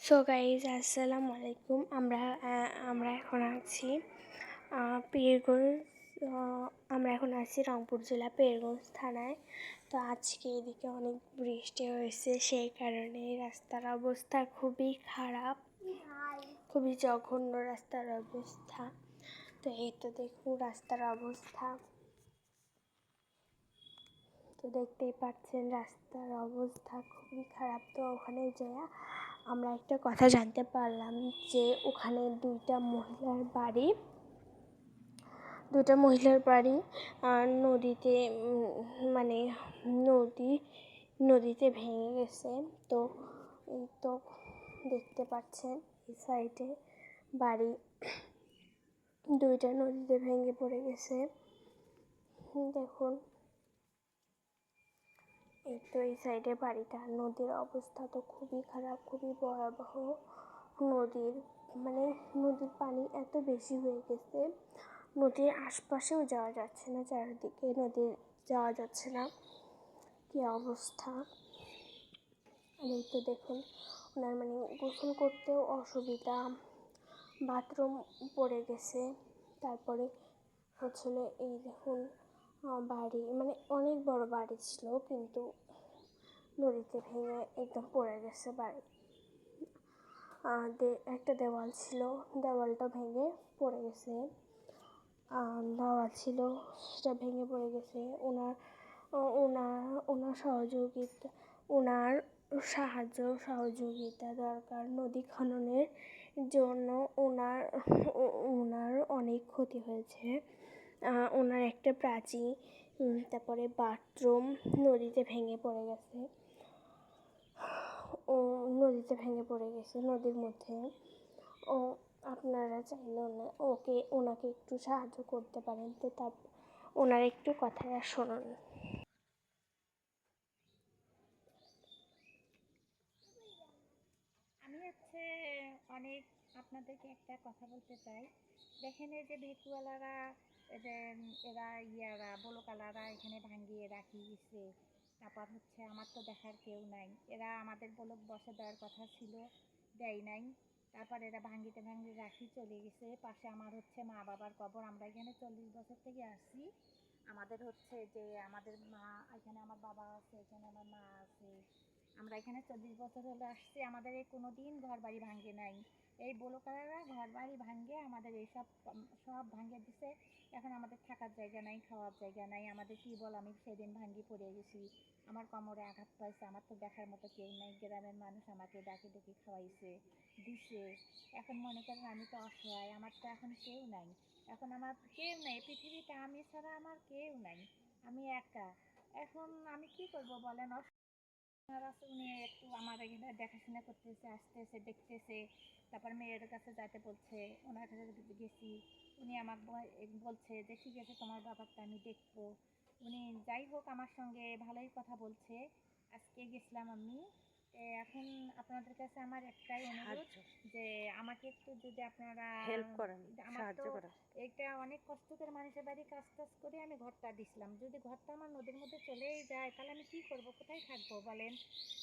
So guys আসসালামু আলাইকুম। আমরা এখন আছি পীরগঞ্জ। আমরা এখন আছি রংপুর জেলা পীরগঞ্জ থানায়। তো আজকে এদিকে অনেক বৃষ্টি হয়েছে, সেই কারণে রাস্তার অবস্থা খুবই খারাপ, খুবই জঘন্য রাস্তার অবস্থা। তো এই তো দেখুন রাস্তার অবস্থা, তো দেখতেই পাচ্ছেন রাস্তার অবস্থা খুবই খারাপ। তো ওখানে যাইয়া আমরা একটা কথা জানতে পারলাম যে ওখানে দুইটা মহিলার বাড়ি নদীতে মানে নদীতে ভেঙে গেছে। তো এই তো দেখতে পাচ্ছেন এই সাইডে বাড়ি দুইটা নদীতে ভেঙে পড়ে গেছে। দেখুন এই তো এই সাইডে বাড়িটা, নদীর অবস্থা তো খুবই খারাপ, খুবই ভয়াবহ। নদীর পানি এত বেশি হয়ে গেছে, নদীর আশপাশেও যাওয়া যাচ্ছে না, চারিদিকে নদীর যাওয়া যাচ্ছে না, কী অবস্থা। আর এই তো দেখুন ওনার গোসল করতেও অসুবিধা, বাথরুম পড়ে গেছে। তারপরে হচ্ছিল এই দেখুন বাড়ি অনেক বড় বাড়ি ছিল, কিন্তু নদীতে ভেঙে একদম পড়ে গেছে বাড়ি। একটা দেওয়াল ছিল, দেওয়ালটা ভেঙে পড়ে গেছে। সেটা ভেঙে পড়ে গেছে। ওনার সহযোগিতা দরকার। নদী খননের জন্য ওনার অনেক ক্ষতি হয়েছে। ওনার একটা প্রাচীর, তারপরে বাথরুম নদীতে ভেঙে পড়ে গেছে, নদীর মধ্যে। আপনারা চাইলে ওনাকে একটু সাহায্য করতে পারেন। তো ওনার একটু কথাটা শুনুন। আমি অনেক আপনাদেরকে একটা কথা বলতে চাই। দেখেন এই যে ভিকুয়ালারা, এরা বলকালারা এখানে ভাঙ্গিয়ে রাখিয়েছে। তারপর আমার তো দেখার কেউ নাই। এরা আমাদের বলক বসে দেওয়ার কথা ছিল, দেয় নাই। তারপর এরা ভাঙ্গিতে রাখি চলে গেছে। পাশে আমার মা বাবার কবর। আমরা এখানে 40 বছর থেকে আসছি। আমাদের যে আমাদের মা এখানে, আমার বাবা আছে, এখানে আমার মা আছে। আমরা এখানে 40 বছর হলে আসছি, আমাদের এই কোনো দিন ঘর বাড়ি ভাঙ্গে নাই। এই বলকারেরা ঘর বাড়ি ভাঙ্গে আমাদের এইসব সব ভাঙ্গে দিছে। এখন আমাদের থাকার জায়গা নাই, খাওয়ার জায়গা নাই। আমাদের টিউবওয়েল আমি সেদিন ভাঙ্গি পড়ে গেছি, আমার কোমরে আঘাত পাইছে। আমার তো দেখার মতো কেউ নেই। গ্রামের মানুষ আমাকে ডাকে ডেকে খাওয়াইছে, দিছে। এখন মনে করেন আমি তো অসহায়, আমার তো এখন কেউ নাই। এখন আমার কেউ নেই পৃথিবীতে, আমি ছাড়া আমার কেউ নাই, আমি একা। এখন আমি কি করব বলেন? উনি একটু আমার এখানে দেখাশোনা করতেছে, আসতেছে, দেখতেছে। তারপর মেয়ের কাছে যাইতে বলছে, ওনার কাছে গেছি। উনি আমাকে বলছে যে ঠিক আছে, তোমার ব্যাপারটা আমি দেখবো। উনি যাই হোক আমার সঙ্গে ভালোই কথা বলছে। আজকে গেছিলাম আমি। এখন আপনাদের কাছে আমার একটাই অনুরোধ যে আমাকে একটু যদি আপনারা হেল্প করেন, আমার তো সাহায্য করেন। এটা অনেক কষ্ট করে মানুষের বাড়ি কাজ টাজ করে আমি ঘরটা দিছিলাম। যদি ঘরটা আমার নদীর মধ্যে চলেই যায়, তাহলে আমি কি করব, কোথায় থাকবো বলেন?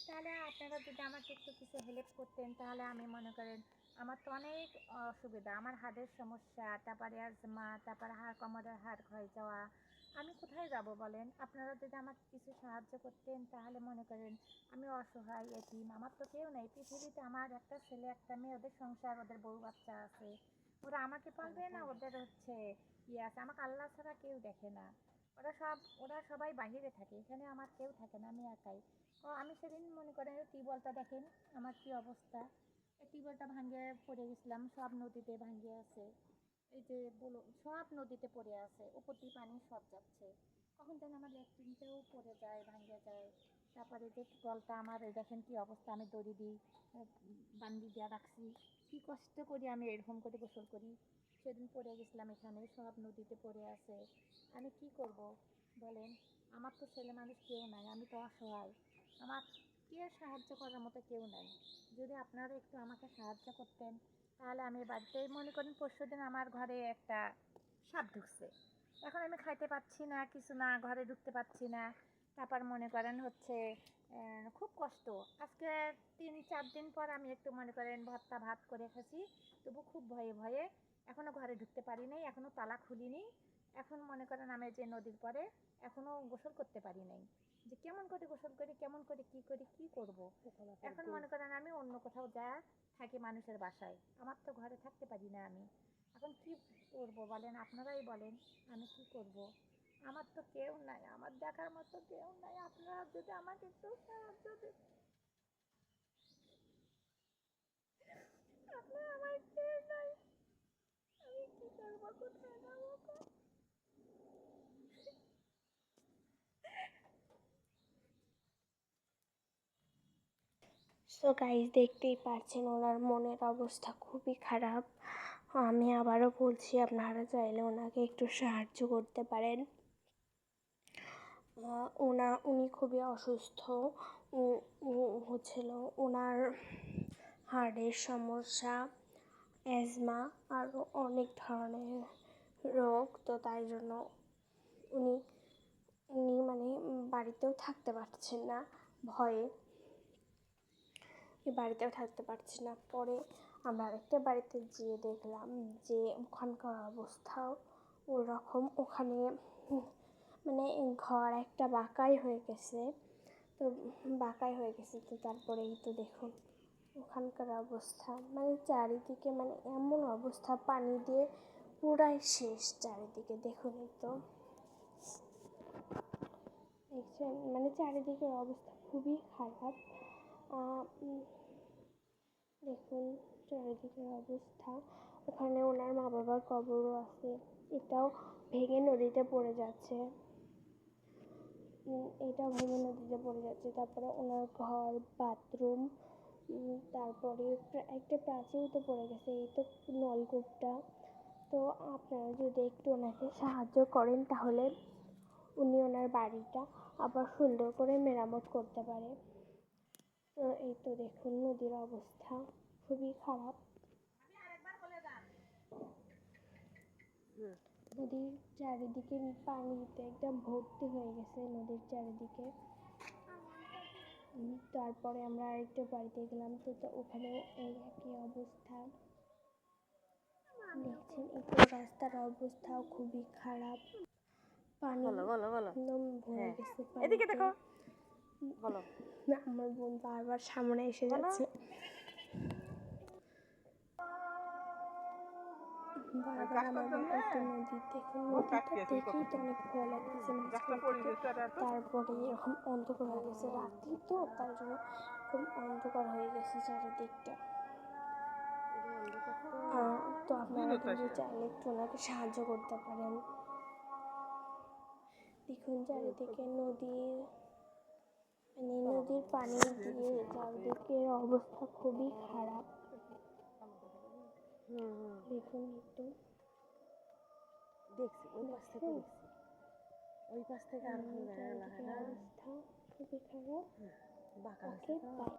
তাহলে আপনারা যদি আমাকে একটু কিছু হেল্প করতেন, তাহলে আমি মনে করেন আমার তো অনেক অসুবিধা। আমার হাড়ের সমস্যা, তারপরে আজমা, তারপরে কোমরের হাড় ক্ষয় যাওয়া। আমি কোথায় যাব বলেন? আপনারা যদি আমাকে কিছু সাহায্য করতেন, তাহলে মনে করেন আমি অসহায় এতিম, আমার তো কেউ নেই পৃথিবীতে। আমার একটা ছেলে একটা মেয়ে, ওদের সংসার, ওদের বউ বাচ্চা আছে। ওরা আমাকে পালবে না? ওদের ইয়ে আছে। আমাকে আল্লাহ ছাড়া কেউ দেখে না। ওরা সবাই বাহিরে থাকে, এখানে আমার কেউ থাকে না, আমি একাই। আমি সেদিন মনে করেন টিউবওয়েলটা দেখেন আমার কি অবস্থা। এই টিউবওয়েলটা ভাঙ্গে পড়ে গেছিলাম, সব নদীতে ভাঙ্গে আছে। এই যে বলো, সব নদীতে পড়ে আছে, উপর দিয়ে পানি সব যাচ্ছে। কখন যেন আমার ল্যাট্রিনটাও পড়ে যায়, ভাঙ্গে যায়। তারপরে যে কলটা আমার, এই দেখেন কি অবস্থা। আমি দড়ি দিই, বান্দি দিয়ে রাখছি। কি কষ্ট করি আমি এরকম করে গোসল করি। সেদিন পড়ে গেছিলাম, এখানে সব নদীতে পড়ে আছে। আমি কি করব বলেন? আমার তো ছেলে মানুষ কেউ নাই, আমি তো অসহায়। আমার সাহায্য করার মতো কেউ নাই। যদি আপনারা একটু আমাকে সাহায্য করতেন, তাহলে আমি বাড়িতে মনে করেন পরশুদিন আমার ঘরে একটা সাপ ঢুকছে। এখন আমি খাইতে পাচ্ছি না, কিছু না, ঘরে ঢুকতে পাচ্ছি না। তারপর মনে করেন হচ্ছে খুব কষ্ট। আজকে 3-4 দিন পর আমি একটু মনে করেন ভর্তা ভাত করে খাচ্ছি, তবু খুব ভয়ে ভয়ে এখনও ঘরে ঢুকতে পারি নাই, এখনও তালা খুলিনি। এখন মনে করেন আমি যে নদীর পরে এখনও গোসল করতে পারি নাই, যে কেমন করে গোসল করি, কেমন করে কী করব। এখন মনে করেন আমি অন্য কোথাও যা থাকি মানুষের বাসায়, আমার তো ঘরে থাকতে পারি না আমি। এখন কি করব বলেন, আপনারাই বলেন আমি কি করব। আমার তো কেউ নাই, আমার দেখার মতো কেউ নাই, আপনারা যদি আমাকে একটু সাহায্য দিন। আপনারা আমার কেউ নাই, আমি কি করবো, কোথায় যাবো? সো গাইস, দেখতেই পাচ্ছেন ওনার মনের অবস্থা খুবই খারাপ। আমি আবারও বলছি, আপনারা চাইলে ওনাকে একটু সাহায্য করতে পারেন। উনি খুবই অসুস্থ। হচ্ছিল ওনার হার্টের সমস্যা, অ্যাজমা, আরও অনেক ধরনের রোগ। তো তাই জন্য উনি উনি মানে বাড়িতেও থাকতে পারছেন না, ভয়ে বাড়িতেও থাকতে পারছি না। পরে আমরা আরেকটা বাড়িতে যেয়ে দেখলাম যে ওখানকার অবস্থাও ওরকম। ওখানে মানে ঘর একটা বাঁকাই হয়ে গেছে। তো তারপরেই তো দেখুন ওখানকার অবস্থা, মানে চারিদিকে মানে এমন অবস্থা, পানি দিয়ে পুরাই শেষ চারিদিকে। দেখুন তো দেখছেন, মানে চারিদিকের অবস্থা খুবই খারাপ। দেখুন চারিদিকের অবস্থা। ওখানে ওনার মা বাবার কবরও আছে, এটাও ভেঙে নদীতে পড়ে যাচ্ছে। তারপরে ওনার ঘর, বাথরুম, তারপরে একটা প্রাচীর তো পড়ে গেছে, এই তো নলকূপটা। তো আপনারা যদি একটু ওনাকে সাহায্য করেন তাহলে উনি ওনার বাড়িটা আবার সুন্দর করে মেরামত করতে পারে। তো এই তো দেখুন নদীর অবস্থা খুবই খারাপ। নদীর চারিদিকে পানিতে একদম ভর্তি হয়ে গেছে নদীর চারিদিকে। তারপরে আমরা আরেকটা বাড়িতে গেলাম, তো ওখানে এই একই অবস্থা। দেখছেন এই তো রাস্তার অবস্থাও খুবই খারাপ, পানি একদম ভরে গেছে পানিতে। আমার বোন বারবার সামনে এসে যাচ্ছে, বারবার আমার বোন একটু নদী দেখুন, নদীটা দেখেই তো অনেক ভয় লাগতেছে মাঝখান থেকে। তারপরে এরকম অন্ধকার হয়ে গেছে, রাত্রি তো তাই জন্য এরকম অন্ধকার হয়ে গেছে চারিদিকটা। তো আপনারা কিন্তু চাইলে একটু ওনাকে সাহায্য করতে পারেন। দেখুন চারিদিকে নদীর পানি দিয়ে চারিদিকের অবস্থা খুবই খারাপ। দেখুন একটু দেখছি ওই পাশ থেকে অবস্থা খুবই খারাপ। বাঁকা ওকে, বাই।